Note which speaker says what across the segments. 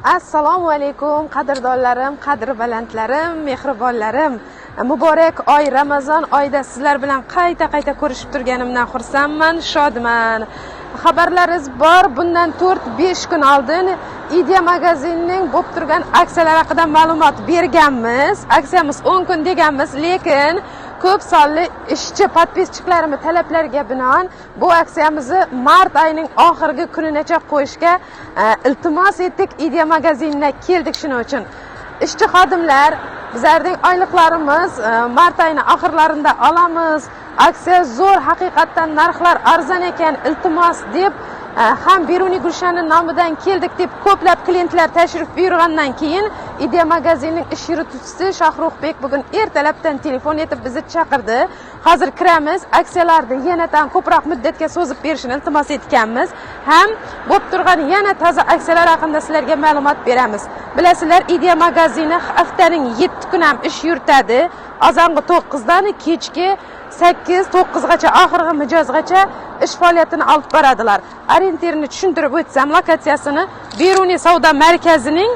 Speaker 1: Assalomu alaykum qadrdonlarim, qadri balandlarim, mehribonlarim. Muborak oy Ramazon oyida sizlar bilan qayta ko'rishib turganimdan xursandman, shodman. Xabarlaringiz bor, bundan 4-5 kun oldin Idea magazinning bo'lib turgan aksiyalar haqida ma'lumot berganmiz. Aksiyamiz 10 kun deganmiz, lekin ko'p sonli ishchi podpischiklarimning talablariga binoan bu aksiyamizni mart oyining oxirgi kuninacha qo'yishga iltimos etdik. Idea magazinga keldik shuning uchun. Ishchi xodimlar, bizlarning oyliklarimiz mart oyining oxirlarida olamiz. Aksiya zo'r, haqiqatdan narxlar arzon ekan, iltimos deb ham Beruniy Gulshanning nomidan keldik deb ko'plab klientlar tashrif buyurgandan keyin Idea magazinning ish yurituvchisi Shohruxbek bugun ertalabdan telefon etib bizni chaqirdi. Hozir kiramiz, aksiyalarni yanada ko'proq muddatga so'zib berishni iltimos etganmiz. Ham bo'lib turgan yana toza aksiyalar haqida sizlarga ma'lumot beramiz. Bilasizlar, Idea magazini haftaning 7 kun ham ish yuritadi. Azongi 9 dan kechki 8-9 gacha oxirgi mijozgacha ish faoliyatini olib boradilar. Orientirni tushuntirib o'tsam, lokatsiyasini Beruniy savdo markazining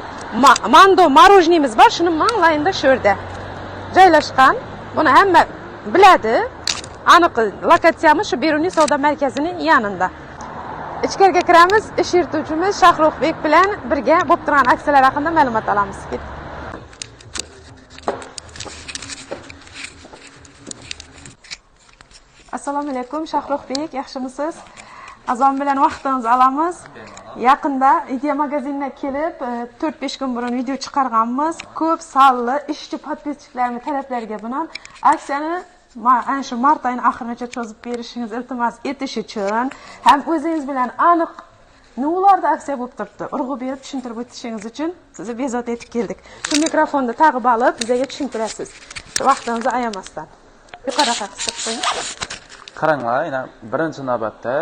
Speaker 1: Mando Marojnimiz bor, shuning onlaynda shu yerda joylashgan. Buni hamma biladi. Aniq lokatsiyamiz shu Beruniy savdo markazining yonida. Ichkariga kiramiz, ish yurituvchimiz Shohruxbek bilan birga bo'lib turgan aksiyalar haqida ma'lumot olamiz. Assalomu alaykum Shohruxbek, yaxshimisiz? Azon bilan vaqtingizni olamiz. Yaqinda Idea magazinga kelib 4-5 kun burun video chiqarganmiz. Ko'p sonli ishchi podpischiklarimning talablariga binoan aksiyani ana shu mart oyining oxirigacha cho'zib berishingiz iltimos etish uchun ham o'zingiz bilan aniq nimalarda aksiya bo'lib turibdi urg'u berib tushuntirib o'tishingiz uchun sizni bezovta etib keldik. Shu mikrofonni tag'ib olib bizga tushuntirasiz. Vaqtingizni ayamasdan. Yuqoriga qisib qo'ying.
Speaker 2: Qaranglar, yana birinchi navbatda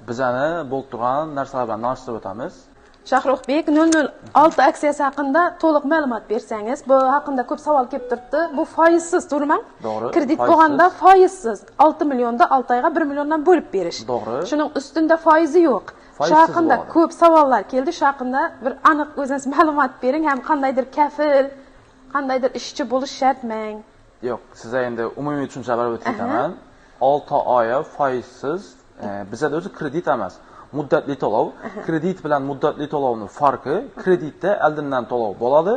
Speaker 2: bizani bo'lib turgan narsalar bilan tanishtirib o'tamiz.
Speaker 1: Shohruxbek 006 aksiyasi haqida to'liq ma'lumot bersangiz, bu haqida ko'p savol kelib turibdi. Bu foizsiz, to'g'rimi?
Speaker 2: To'g'ri.
Speaker 1: Kredit bo'lganda foizsiz 6 millionda 6 oyga 1 milliondan bo'lib berish.
Speaker 2: To'g'ri.
Speaker 1: Shuning ustunda foizi yo'q. Shu haqida ko'p savollar keldi. Shu haqida bir aniq o'zingiz ma'lumot bering, ham qandaydir kafil, qandaydir ishchi bo'lish shartmi?
Speaker 2: Yo'q, sizga endi umumiy tushuncha berib o'taman. 6 oy foizsiz, bizda o'zi kredit emas, muddatli to'lov. Kredit bilan muddatli to'lovning farqi, kreditda oldindan to'lov bo'ladi,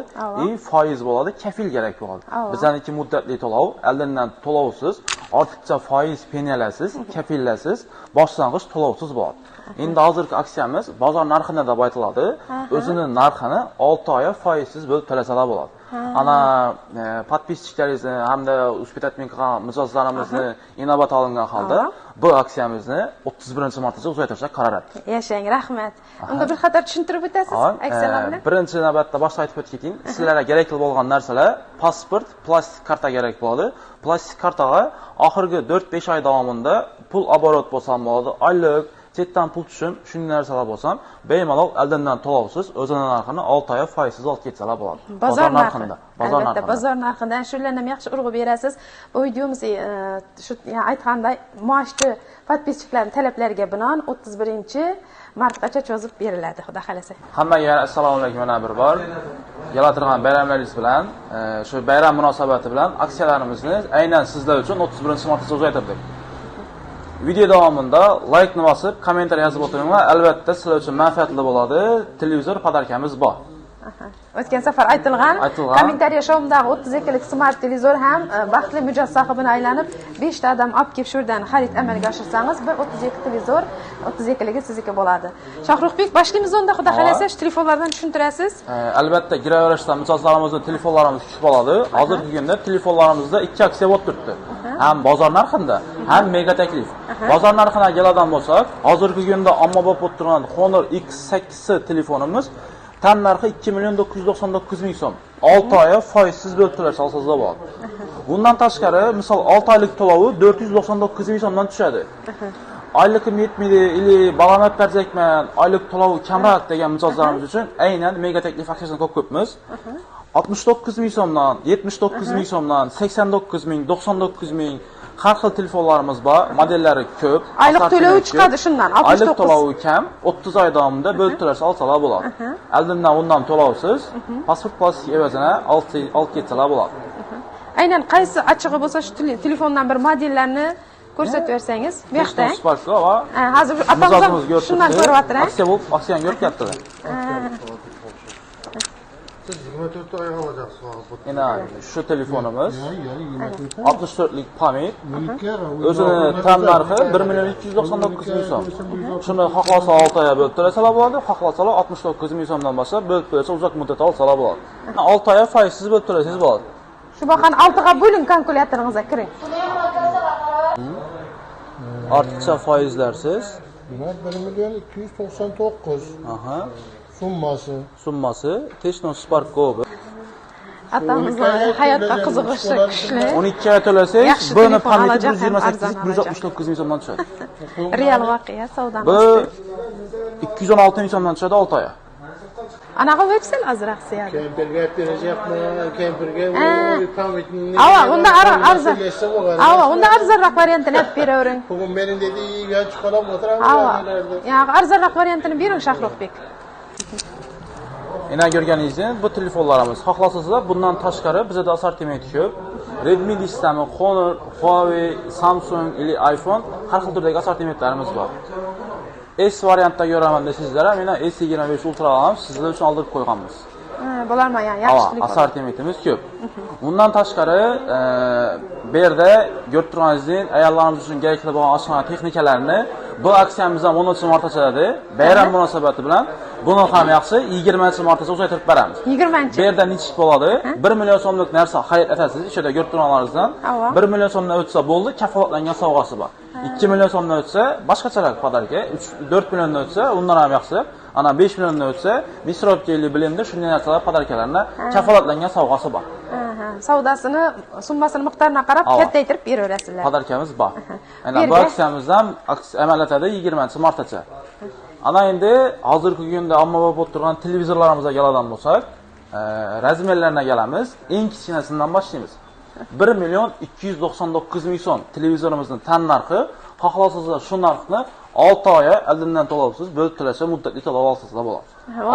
Speaker 2: foiz bo'ladi, kafil kerak bo'ladi. Bizaniki muddatli to'lov, oldindan to'lovsiz, ortiqcha foiz penalasiz, kafillasiz, boshlang'ich to'lovsiz bo'ladi. Endi hozirgi aksiyamiz bozor narxida deb aytiladi. O'zining narxini 6 oy foizsiz bo'lib to'lasalar bo'ladi. Ana podpischiklaringizni hamda uspetatmen qilgan mijozlarimizni inobat olingan holda bu aksiyamizni 31-martgacha uzaytirishga qaror etdik.
Speaker 1: Yashang, rahmat. Unda bir qator tushuntirib o'tasiz aksiyalarni?
Speaker 2: Birinchi navbatda boshqa aytib o'tganing, sizlarga kerakli bo'lgan narsalar pasport, plastik karta kerak bo'ladi. Plastik kartaga oxirgi 4-5 oy davomida pul oborot bo'lsa bo'ladi, oylik chetdan pul tushum, shunday narsalar bo'lsa, bemalol oldindan to'lovsiz, o'zining narxini 6 oy foizsiz olib ketsalar bo'ladi.
Speaker 1: Bozor narxida. Albatta, bozor narxidan shularni ham yaxshi urg'u berasiz. Bu videomiz shu aytganday moshchi podpischiklaring talablariga binoan 31-martgacha cho'zib beriladi, xudo xolasa.
Speaker 2: Hammaga assalomu alaykum, mana bir bor. Yalatirgan bayramlaringiz bilan, shu bayram munosabati bilan aksiyalarimizni aynan sizlar uchun 31-martgacha uzaytirdik. Video davomida like-ni bosib, kommentariy yozib o'tiringlar. Albatta sizlar uchun manfaatli bo'ladi. Televizor podarkamiz bor.
Speaker 1: O'tgan safar aytilgan. Kommentariy shomdagi 32 lik smart televizor ham baxtli mijoz sohibini aylanib 5 ta odam olib kelib shurdan xarid amalga oshirsangiz, bir 32 televizor 32 ligi sizniki bo'ladi. Shohruxbek, boshlaymiz unda, xudo xolasa, shu telefonlardan tushuntirasiz.
Speaker 2: Albatta, giraverishda mijozlarimizning telefonlarimiz kutib oladi. Hozirgi kunda telefonlarimizda 2 aksiya bo'lib turibdi. Ham bozor narxida, ham mega taklif. Bozor narxiga keladigan bo'lsak, hozirgi kunda ommabop bo'lib turgan Honor X8 telefonimiz tan narxi 2.999.000 so'm. 6 oy foizsiz bo'lib to'lash asosida bo'ladi. Bundan tashqari, misol 6 oylik to'lovi 499.000 so'mdan tushadi. Oylikim yetmaydi, ili balamat berjakman, oylik to'lovi kamroq degan mijozlarimiz uchun aynan mega taklif aksiyasini ko'pmiz. 69.000 so'mdan, 79.000 so'mdan, 89.000, 99.000 Har xil telefonlarimiz bor, modellari ko'p.
Speaker 1: Oylik to'lovi chiqadi shundan, 69.
Speaker 2: Oylik to'lovi kam, 30 oy davomida bo'lib to'lasa olsalar bo'ladi. Oldindan undan to'lovsiz, pasport plastik evazini 6 ketsalar bo'ladi.
Speaker 1: Aynan qaysi achchig'i bo'lsa shu telefondan bir modellarni ko'rsatib bersangiz, bu yoqda.
Speaker 2: Spark va
Speaker 1: hozir atamizdan shundan ko'ryaptilar.
Speaker 2: Aksiyani ko'ryaptilar.
Speaker 3: Siz 24 oy olacaksınız.
Speaker 2: Yine şu telefonumuz 64'lik pamir. Özünü tam narxı 1 milyon 299 ming so'm. Shuni xohlasa 6 oyga bo'lib to'lasalar bo'ladi, xohlasalar 69 ming so'mdan boshlab bo'lib to'lasa uzoq muddat olsalar bo'ladi. 6 oyga foizsiz bo'lib to'lasangiz bo'ladi.
Speaker 1: Shu boqani 6 ga bo'ling kalkulyatoringizga kiring.
Speaker 2: Ortiqcha foizlarsiz.
Speaker 3: Buna 1 milyon 299.
Speaker 2: Aha.
Speaker 3: Summasi.
Speaker 2: Techno Spark Go.
Speaker 1: Atamizning hayotga qiziqishi kuchli.
Speaker 2: 12 oy to'lasangiz, buni pamitni 169 ming so'mdan tushadi.
Speaker 1: Real voqea savdo.
Speaker 2: Bu 216 ming so'mdan tushadi 6 oyga.
Speaker 1: Anaqa vebsel azroq siyadi.
Speaker 3: Kemperga berajaqmi? Kemperga pamitni.
Speaker 1: Unda arzon. Unda arzonroq variantini olib beravering.
Speaker 3: Bugun mening dediğim chiqarib o'tiraman.
Speaker 1: Yo'q, arzonroq variantini bering Shahruxbek.
Speaker 2: Yine görgəninizin bu telefonlarımız xohlasazlar bundan tashqari bizda assortiment ko'p. Redmi listami, Honor, Huawei, Samsung ili iPhone har xil turdagi assortimentlarimiz bor. S variantda ko'raman desizlar, meni S25 Ultra ham sizlar uchun oldirib qo'yganmiz.
Speaker 1: Bo'larmi, yani yaxshilik.
Speaker 2: Assortimentimiz ko'p. Undan tashqari bu yerda ko'rib turganingizdek, ayollarimiz uchun kerakli bo'lgan oshxona texnikalarini bu aksiyamizdan 10-martachalarda bayram munosabati bilan buni ham yaxshi 20-martacha uzaytirib beramiz.
Speaker 1: 20-chi.
Speaker 2: Bu yerda nechik bo'ladi? 1 million so'mlik narsa xarid etasiz, ichida ko'rib turganlaringizdan 1 million so'mdan o'tsa bo'ldi, kafolatlangan sovg'asi bor. 2 million so'mdan o'tsa boshqacharoq podarka, 4 milliondan o'tsa undan ham yaxshi. Ana 5 milliondan o'tsa Misrovkeli bilimda shunday narsalar podarkalarni kafolatlangan sovg'asi bor.
Speaker 1: Savdosini, summasini miqdorini qarab kattaytirib beraverasizlar.
Speaker 2: Podarkamiz bor. Ana bu aksiyamizdan amaliyotda 20-martacha. Ana endi hozirgi kunda ommabop bo'lib turgan televizorlarimizga keladigan bo'lsak, razmerlarga kelamiz. Eng kichkinasidan boshlaymiz. 1 milyon 299 ming so'm televizorimizning tan narxi, xohlasangizlar shu narxni 6 oyga oldindan to'lovsiz bo'lib to'lasa muddatli to'lov olsangizlar bo'ladi.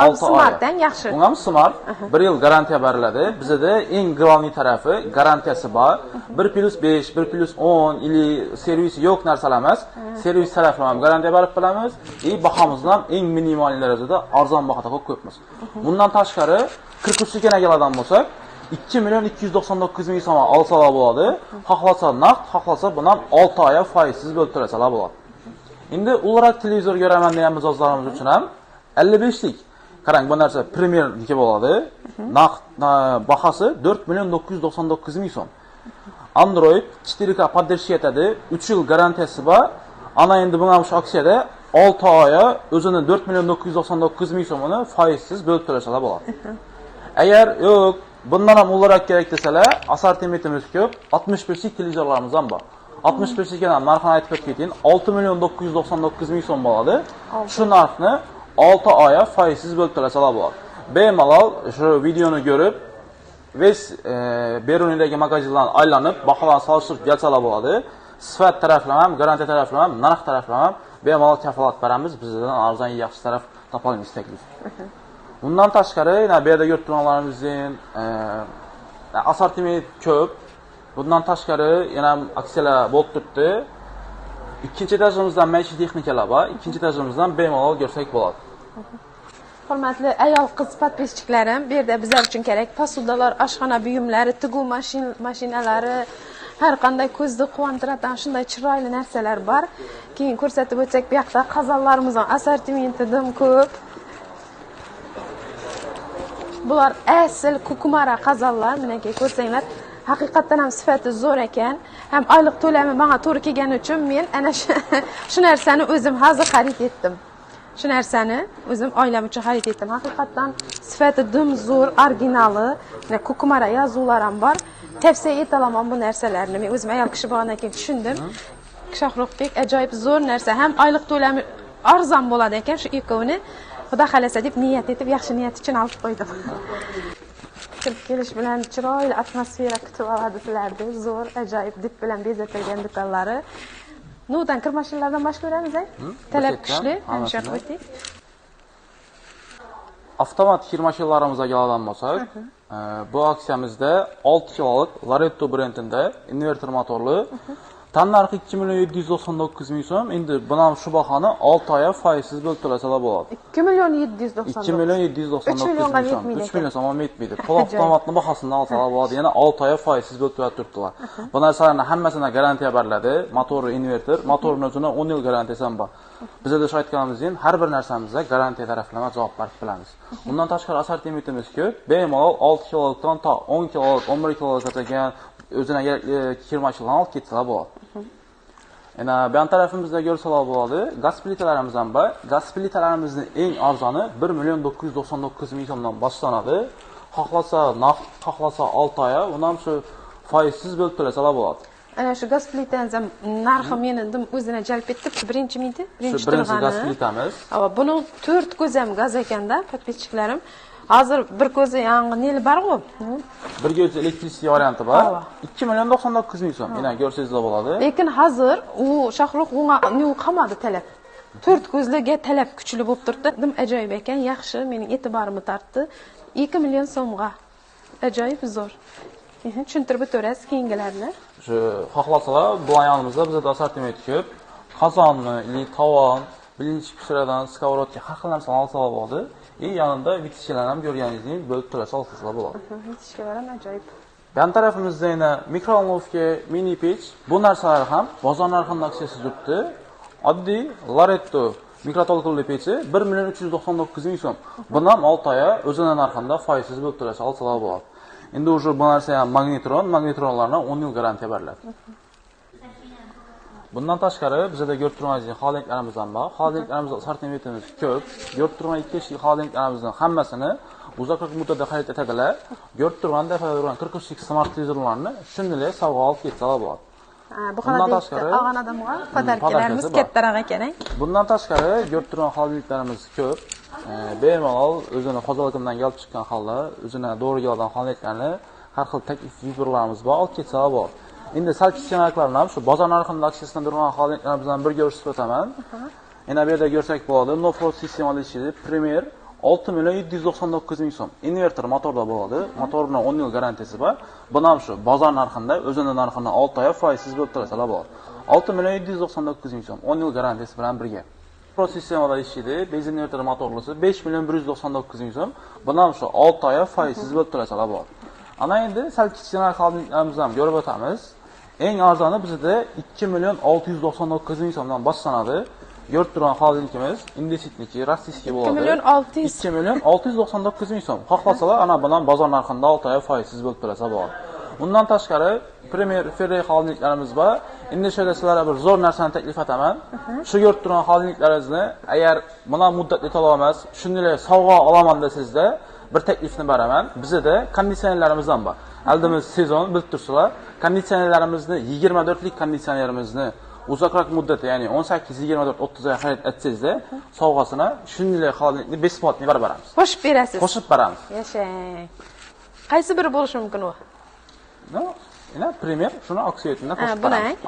Speaker 1: 6 smartdan yaxshi.
Speaker 2: Bunga smart 1 yil garantiya beriladi. Bizda eng global tarafi garantiyasi bor. 1+5, 1+10 ili servisi yo'q narsalar emas. Servis tarafini ham garantiya berib bilamiz. Bahomizdan ham eng minimal darajada arzon bahoda ko'pmiz. Bundan tashqari 43 ga keladigan bo'lsak 2 milyon 299 ming so'm olsalar bo'ladi. Xohlasa naqd, xohlasa buni ham 6 oyga foizsiz bo'lib to'lasalar bo'ladi. Endi ulrak televizor ko'raman degan mijozlarimiz uchun ham 55lik. Qarang, bu narsa premierniki bo'ladi. Naqd bahasi 4 milyon 999 ming so'm. Android 4K podдержка etadi, 3 yil garantiyasi bor. Ana endi bunga shu aksiyada 6 oyga o'zini 4 milyon 999 ming so'mini foizsiz bo'lib to'lasalar bo'ladi. Agar yo'q, bundan ham ulrak kerak desalar, assortimentimiz ko'p, 65lik televizorlarimiz ham bor. 65'likdan narxini aytib ketayim. 6 milyon 999 ming so'm bo'ladi. Shu narxni 6 oyga foizsiz bo'lib to'lasalar bo'ladi. Bemalol shu videoni ko'rib, ves Berunidagi magazinlarni aylanib, baholarni solishtirib kelsalar bo'ladi. Sifat taraflama ham, garantiya taraflama ham, narx taraflama ham bemalol kafolat beramiz. Bizdan arzon yaxshi taraf topolmaymiz taklif. Bundan tashqari, yana bu yerda ko'rib turganlarimizning assortiment ko'p. Bundan tashqari yana aksiyalar bo'lib turibdi. Ikkinchi etajimizdan maishiy texnikalar bor. Ikkinchi etajimizdan bemalol ko'rsak bo'ladi.
Speaker 1: Hurmatli ayol qiz podpischiklarim, bu yerda bizlar uchun kerak posudalar, oshxona buyumlari, tiguv mashinalari, har qanday ko'zni quvontiradigan shunday chiroyli narsalar bor. Keyin ko'rsatib o'tsak, bu yoqda qazonlarimizning assortimenti dim ko'p. Bular asl kukumara qazonlar, menga ko'rsanglar. Haqiqatan ham sifati zo'r ekan. Ham oylik to'lami menga to'g'ri kelgani uchun men ana shu narsani o'zim hozir xarid etdim. Shu narsani o'zim oilam uchun xarid etdim. Haqiqatan sifati dim zo'r, originali, kukumara yozuvlar ham bor. Tavsiya etaman bu narsalarni. Men o'zim ayol kishi bo'lgandan keyin tushundim. Shahruxbek ajoyib zo'r narsa. Ham oylik to'lami arzon bo'ladi ekan. Shu ikkovini Xudo xolasa deb niyat etib, yaxshi niyat uchun olib qo'ydim. kirib kelish bilan chiroyli atmosfera kutib oladi sizlarni. Zo'r, ajoyib did bilan bezatilgan do'konlari. Nudan kir mashinalardan boshqa ko'ramiz, talab kuchli. O'sha qo'ydik.
Speaker 2: Avtomat kir mashinalarimizga keladigan bo'lsak, bu aksiyamizda 6 kilolik Laretto brendida inverter motorli tan narxi 2.799 ming so'm. Endi buni ham shu bahoni 6 oy foizsiz bo'lib to'lasalar bo'ladi.
Speaker 1: 2.799.
Speaker 2: 2.799 ming so'm. 3 million so'm yetmaydi. To'liq avtomatni bahosidan olsalar bo'ladi. Yana 6 oy foizsiz bo'lib to'lab turibdilar. Bu narsalarning hammasini garantiya beriladi. Motor, inverter, motorning o'zini 10 yil garantiyasi ham bor. Bizda da aytganimizdek, har bir narsamizga garantiya taraflama javob berib bilamiz. Bundan tashqari assortimentimiz ko'p. Bemalol 6 kilolikdan to 10 kilolik, 11 kilolikgacha o'zina kir mashinalarini olib ketsalar bo'ladi. Yana bu tarafimizda ko'rsalar bo'ladi. Gaz plitalarimiz ham bor. Gaz plitalarimizning eng arzoni 1.999 ming so'mdan boshlanadi. Xohlasa naqd, xohlasa 6 oy, uni ham shu foizsiz bo'lib to'lasalar bo'ladi.
Speaker 1: Ana shu gaz plitamiz ham narxi meni o'zini jalb etdi. Birinchi miydi?
Speaker 2: Birinchi gaz plitamiz.
Speaker 1: Buni 4 ko'zi ham gaz ekanda, podpischklarim. Hozir bir ko'zi yangi neli bor-ku?
Speaker 2: Bir ko'zi elektrisiy varianti bor. 2.99 ming so'm. Yana ko'rsangizlar bo'ladi.
Speaker 1: Lekin hozir u Shohruh unga qolmadi talab. 4 ko'zliga talab kuchli bo'lib turibdi. Dim ajoyib ekan, yaxshi, mening e'tiborimni tortdi. 2 million so'mga. Ajoyib zo'r. Tushuntirib o'tasiz keyingilarni.
Speaker 2: Shu xohlasalar bu ayonimizda bizda assortiment ko'p. Qozonni, tovon, birinchi pishiradigan skоворodka har xil narsani olsalar bo'ladi. Yanında vitishkalar ham ko'rganingizdek bo'lib turasa olsalar bo'ladi.
Speaker 1: Vitishkalar ham ajoyib.
Speaker 2: Yan tarafimizda yana mikrovolnovka, mini pech, bu narsalar ham bozor narxining aksiyasi turibdi. Oddiy Laretto mikroto'lqinli pechi 1.399 ming so'm. Buni ham 6 oy o'zining narxida foizsiz bo'lib turasa olsalar bo'ladi. Endi o'sha bu narsa ham magnetronlarga 10 yil garantiya beriladi. Bundan tashqari bizda ko'rib turganingizdek xoldinglarimiz ham bor. Xoldinglarimizda assortimentimiz ko'p. Ko'rib turgan 2 kishilik xoldinglarimizning hammasini uzoq muddatda xarid etadilar. Ko'rib turgan dafada turgan 43 smart televizorlarni shunday sovg'a olib ketsalar bo'ladi.
Speaker 1: Bu xonada olgan odamga podarkalarimiz kattaroq ekan.
Speaker 2: Bundan tashqari ko'rib turgan xoldinglarimiz ko'p. Bemalol o'zini xo'jaligimdan kelib chiqqan holda, o'zini to'g'ri kelgan xoldinglarni har xil taklif yuborlarimiz bor, olib ketsalar bo'ladi. Endi sal kichkinaroqlarni ham shu bozor narxining aksiyasidan turgan xoldinglar bilan birga ko'rsatib o'taman. Yana bu yerda ko'rsak bo'ladi. No-frost sistemali ishlaydi. Premier 6.799 ming so'm. Inverter motorda bo'ladi. Motorining 10 yil garantiyasi bor. Buni ham shu bozor narxida o'zining narxini 6 oy foizsiz bo'lib turasalar bo'ladi. 6.799 ming so'm 10 yil garantiyasi bilan birga. Frost sistemada ishlaydi. Benzin inverter motorlisi 5.199 ming so'm. Buni ham shu 6 oy foizsiz bo'lib turasalar bo'ladi. Ana endi sal kichkinaroq xoldinglarimizni ham ko'rib o'tamiz. Eng arzoni bizda 2.699 ming so'mdan boshlanadi. Ko'rib turgan xoldingimiz Indesitniki, Rossiyskiy bo'ladi. 2.699 ming so'm. Xohlasalar ana bundan bozor narxida 6 oy foizsiz bo'lib turasa bo'ladi. Undan tashqari Premier Ferrari xoldinglarimiz bor. Endi shunday sizlarga bir zo'r narsani taklif etaman. Shu ko'rib turgan xoldinglaringizni agar buni muddatli to'lab emas, shunday sovg'a olaman desizda bir taklifni beraman. Bizda konditsionerlarimiz ham bor. Aldimiz sezon bilib tursalar, konditsionerlarimizni 24 lik konditsionerimizni uzoqroq muddatda, ya'ni 18, 24, 30 oy xarid etsangizda, sovg'asini shunday xoldingni besplatni berib beramiz.
Speaker 1: Qo'shib berasiz.
Speaker 2: Qo'shib beramiz.
Speaker 1: Yashang. Qaysi biri bo'lishi mumkin u?
Speaker 2: Yana Premier shuni aksiyasidan qo'shib
Speaker 1: beramiz.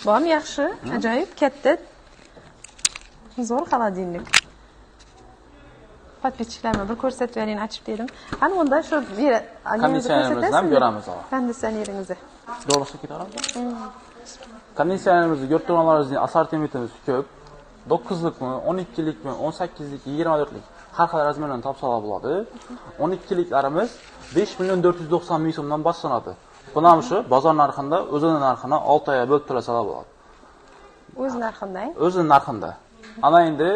Speaker 1: Bu ham yaxshi, ajoyib, katta. Zo'r xolodilnik. Podpischlarni bir ko'rsatib bering, ochib dedim. Ana unda shu
Speaker 2: konditsionerimizni ham ko'ramiz.
Speaker 1: Konditsioneringizni.
Speaker 2: To'g'risi ketaramiz. Konditsionerimizni ko'rib turganlaringizning assortimentimiz ko'p. 9 likmi, 12 likmi, 18 lik, 24 lik har xil razmerdan topsalar bo'ladi. 12 liklarimiz 5.490 ming so'mdan boshlanadi. Buni ham shu bozor narxida o'zining narxini 6 oyga bo'lib to'lasalar bo'ladi.
Speaker 1: O'z narxida?
Speaker 2: O'z narxida. Ana endi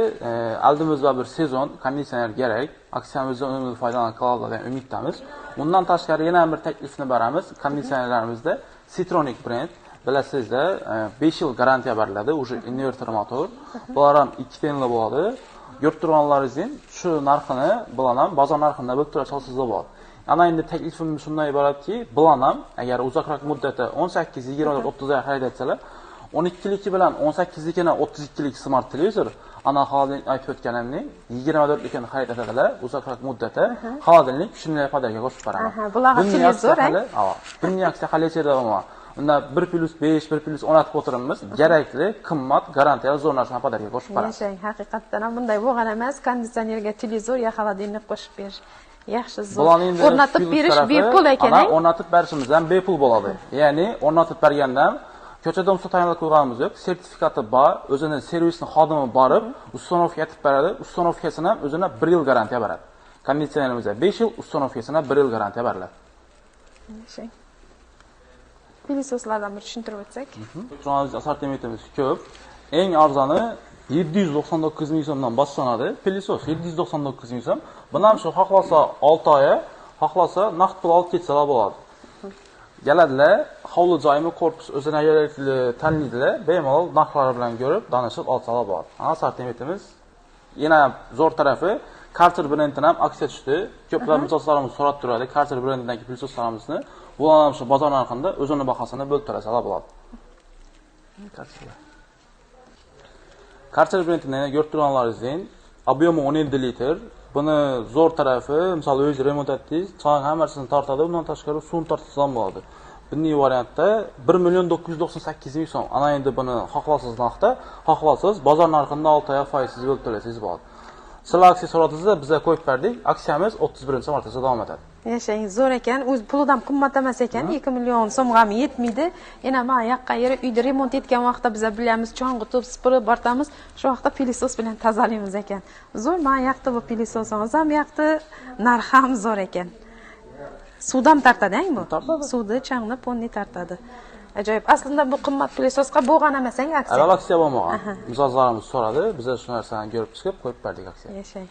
Speaker 2: oldimizda bir sezon konditsioner kerak. Aksiyamizdan unumli foydalanib qoladigan degan umiddamiz. Undan tashqari yana bir taklifni beramiz. Konditsionerlarimizda Citronic brend. Bilasizda 5 yil garantiya beriladi, o'sha inverter motor. Bular ham 2 tenli bo'ladi. Ko'rib turganlaringizning shu narxini bilan ham bozor narxida bo'lib tursa olsangiz bo'ladi. Ana endi taklifim shunday iboratki, bilan ham agar uzoqroq muddatda 18, 24, 30 oy xarid etsalar, 12'liki bilan 18'likini 32'lik smart televizor ana холодильник aytib o'tganimning 24'likini xarid etadilar uzoqroq muddatda холодильник shunday foydaga qo'shib beraman.
Speaker 1: Bularga televizor,
Speaker 2: bunday aksiya qilishadi ama unda 1+5, 1+16 o'tirimiz kerakli, qimmat, garantiyali zo'r narsani foydaga qo'shib beramiz.
Speaker 1: Yashang, haqiqatdan ham bunday bo'lgan emas, konditsionerga televizor ya холодильник qo'shib berish. Yaxshi zo'r. O'rnatib berish bepul ekan.
Speaker 2: Ana o'rnatib berishimiz ham bepul bo'ladi. Ya'ni o'rnatib bergandan ko'chada umsa tayyorlab qo'yganimiz yo'q. Sertifikati bor, o'zining servisni xodimi borib, ustanovka etib beradi. Ustanovkasini ham o'zina 1 yil garantiya beradi. Konditsionerimizga 5 yil, ustanovkasini 1 yil garantiya beriladi.
Speaker 1: Yashang. Pilisoslardan bir tushuntirib o'tsak.
Speaker 2: Elektronik assortimentimiz ko'p. Eng arzoni 799 ming so'mdan boshlanadi. Pilisos 799 ming so'm. Bundan shu xohlasa 6 oy, xohlasa naqd pul olib ketsalar bo'ladi. Keladilar, hovli joyimi korpus o'zina kerakli tanlaydilar, bemalol narxlari bilan ko'rib, danishib olsalar bo'ladi. Assortimentimiz yana zo'r tarafi Carter brendidan ham aksiya tushdi. Ko'plab mijozlarimiz so'rab turadi, Carter brendidagi pilsoslarimizni bu ham shu bozor narxida o'zini bahosini bo'lib to'lasalar bo'ladi. Carter brendidan yana ko'rib turganlaringizdek, ob'yomi 17 litr. Buni zo'r tarafi, misol o'zingiz remont etdingiz, choy hammasini tortadi, undan tashqari suv tortsa ham bo'ladi. Bunday variantda 1.998 ming so'm. Ana endi buni xohlasiz narxda, xohlasiz bozor narxida 6 oy foizsiz bo'lib to'lasangiz bo'ladi. Sizlar aksiya so'radingizda bizga qo'yib berdik. Aksiyamiz 31-martagacha davom etadi.
Speaker 1: Yashang, zo'r ekan. O'z pulidan qimmat emas ekan. 2 million so'mga yetmaydi. Yana men yoqqa yeri uyda remont etgan vaqtda biz bilamiz, cho'ng'itib, supurib bortamiz. Shu vaqtda pilisos bilan tozalaymiz ekan. Zo'r, men yoqda bu pilisosingiz ham yoqda, narx ham zo'r ekan. Suvdan tartadi-ku bu. Suvni changni ponni tartadi. Ajoyib. Aslida bu qimmat pilososga bo'lgan emas-ku aksiya.
Speaker 2: Avval aksiya bo'lmagan. Mijozlarimiz so'radi, biz shu narsani ko'rib chiqib qo'yib berdik aksiya.
Speaker 1: Yashang.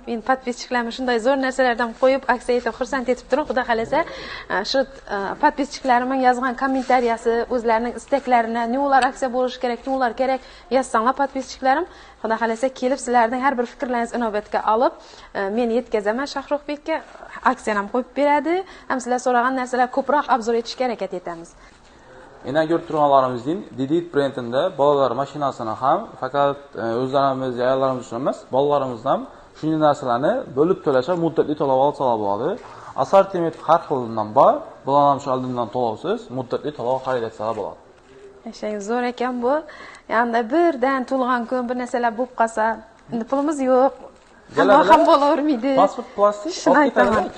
Speaker 1: Men podpischiklarimni shunday zo'r narsalardan qo'yib aksiya etib xursand etib turing. Xudo xolasa, shu podpischiklarimning yozgan kommentariyasi, o'zlarining istaklarini, ne ular aksiya bo'lishi kerak, ne ular kerak yozsanglar podpischiklarim, xudo xolasa kelib sizlarning har bir fikrlaringizni inobatga olib, men yetkazaman Shahruxbekka, aksiyani ham qo'yib beradi. Ham sizlar so'ragan narsalar ko'proq obzor etishga harakat etamiz.
Speaker 2: Yana ko'rib turganlarimizning Didit brendida bolalar mashinasini ham faqat o'zlarimiz, ayollarimiz uchun emas, bolalarimiz ham shunday narsalarni bo'lib to'lashar, muddatli to'lab olsalar bo'ladi. Assortiment har xilidan bor, bular ham shu oldindan to'lovsiz, muddatli to'lov xarid etsalar bo'ladi.
Speaker 1: Yashang, zo'r ekan bu. Ya'ni birdan to'lg'an kun bir narsalar bo'lib qolsa, endi pulimiz yo'q. Hamma ham bo'lavermaydi.
Speaker 2: Pasport plastik,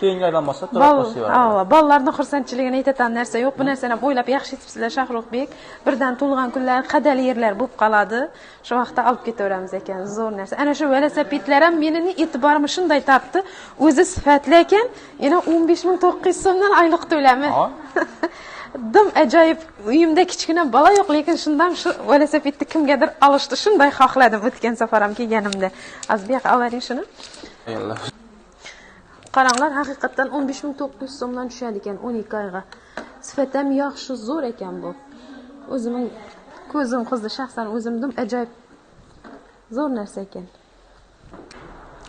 Speaker 2: keyingi aylanmasa to'lab qo'ysalar.
Speaker 1: Bolalarning xursandchiligini aytadigan narsa yo'q. Bu narsani o'ylab yaxshi aytibsizlar Shahruxbek. Birdan to'lg'an kunlar qadali yerlar bo'lib qoladi. Shu vaqtda olib ketaveramiz ekan. Zo'r narsa. Ana shu velosipedlar ham meni e'tiborimni shunday tortdi. O'zi sifatli ekan. Yana 15900 so'mdan oylik to'lami. Dim ajoyib. Uyimda kichkina bola yo'q, lekin shundan shu velosipedni kimgadir olishni shunday xohladim o'tgan safar ham kelganimda. Azbiq avering shuni. Qaranglar, haqiqatan 15900 so'mdan tushadi ekan 12 oyga. Sifat ham yaxshi, zo'r ekan bu. O'zimning ko'zim qizdi, shaxsan o'zimdim ajoyib zo'r narsa ekan.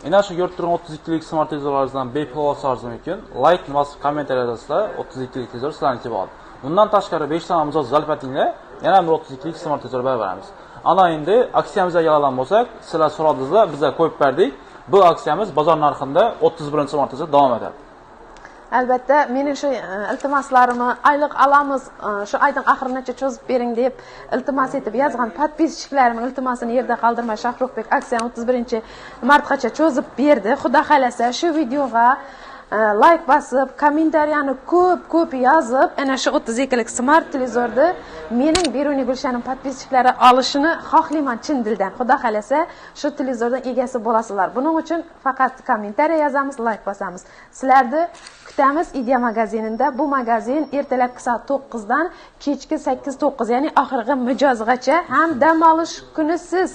Speaker 2: Ina shu ko'rib turgan 32lik smart televizorlaringizdan bepul olsangiz mumkin. Like va kommentariy yozasizlar, 32lik televizor sizlarniki bo'ladi. Bundan tashqari 5 ta mijoz zalpatinglar, yana bir 32lik smart televizor beramiz. Ana endi aksiyamizga keladigan bo'lsak, sizlar so'radingizlar, bizga qo'yib berdik. Bu aksiyamiz bozor narxida 31-martagacha davom etadi.
Speaker 1: Albatta, mening shu iltimoslarimni oylik olamiz, shu oyning oxirigacha cho'zib bering deb iltimos etib yozgan podpischiklarimning iltimosini yerda qoldirmay Shahruxbek aksiyani 31-martgacha cho'zib berdi. Xudo xolasa shu videoga like bosib, kommentariyani ko'p yozib, ana shu 32lik smart televizorni mening Beruniy Gulshanim podpischiklari olishini xohlayman chin dildan. Xudo xolasa shu televizordan egasi bo'lasizlar. Buning uchun faqat kommentariya yozamiz, like bosamiz. Sizlarni kutamiz Idea magazinida. Bu magazin ertalabki soat 9 dan kechki 8-9, ya'ni oxirgi mijozgacha ham dam olish kunisiz.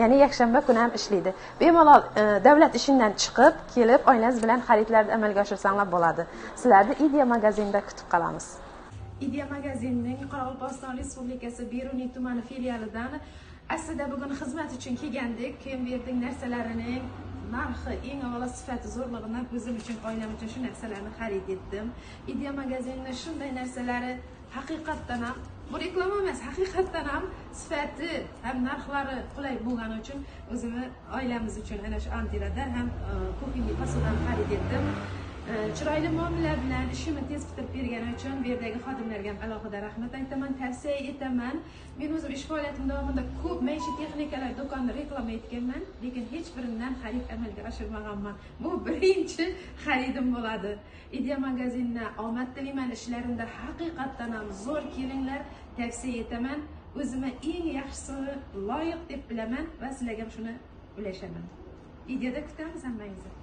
Speaker 1: Ya'ni yakshanba kuni ham ishlaydi. Bemalol davlat ishidan chiqib, kelib oilangiz bilan xaridlarni amalga oshirsanglar bo'ladi. Sizlarni Idea magazinida kutib qolamiz. Idea magazinning Qoraqalpog'iston Respublikasi Beruniy tumani filialidan aslida bugun xizmat uchun kelgandik. Kemberning narsalarining narxi, eng avvalo sifati zo'rligidan o'zim uchun, oilam uchun shu narsalarni xarid etdim. Idea magazinida shunday narsalari haqiqatdan ham bu reklama emas, haqiqatdan ham sifati ham narxlari qulay bo'lgani uchun o'zimni oilamiz uchun ana shu Antirada ham kuxinniy posodan xarid etdim. Chiroyli muomala bilan ishimni tez bitirib bergani uchun bu yerdagi xodimlarga ham alohida rahmat aytaman, tavsiya etaman. Men o'zim ish faoliyatim davomida ko'p maishiy texnikalar do'konini reklama etganman, lekin hech biridan xarid amalga oshirmaganman. Bu birinchi xaridim bo'ladi. Idea magazindan omad tilayman, ishlarimda haqiqatdan ham zo'r kelinglar, tavsiya etaman. O'zimga eng yaxshisi loyiq deb bilaman va sizlarga ham shuni ulashaman. Ideada kutamiz hammangizni.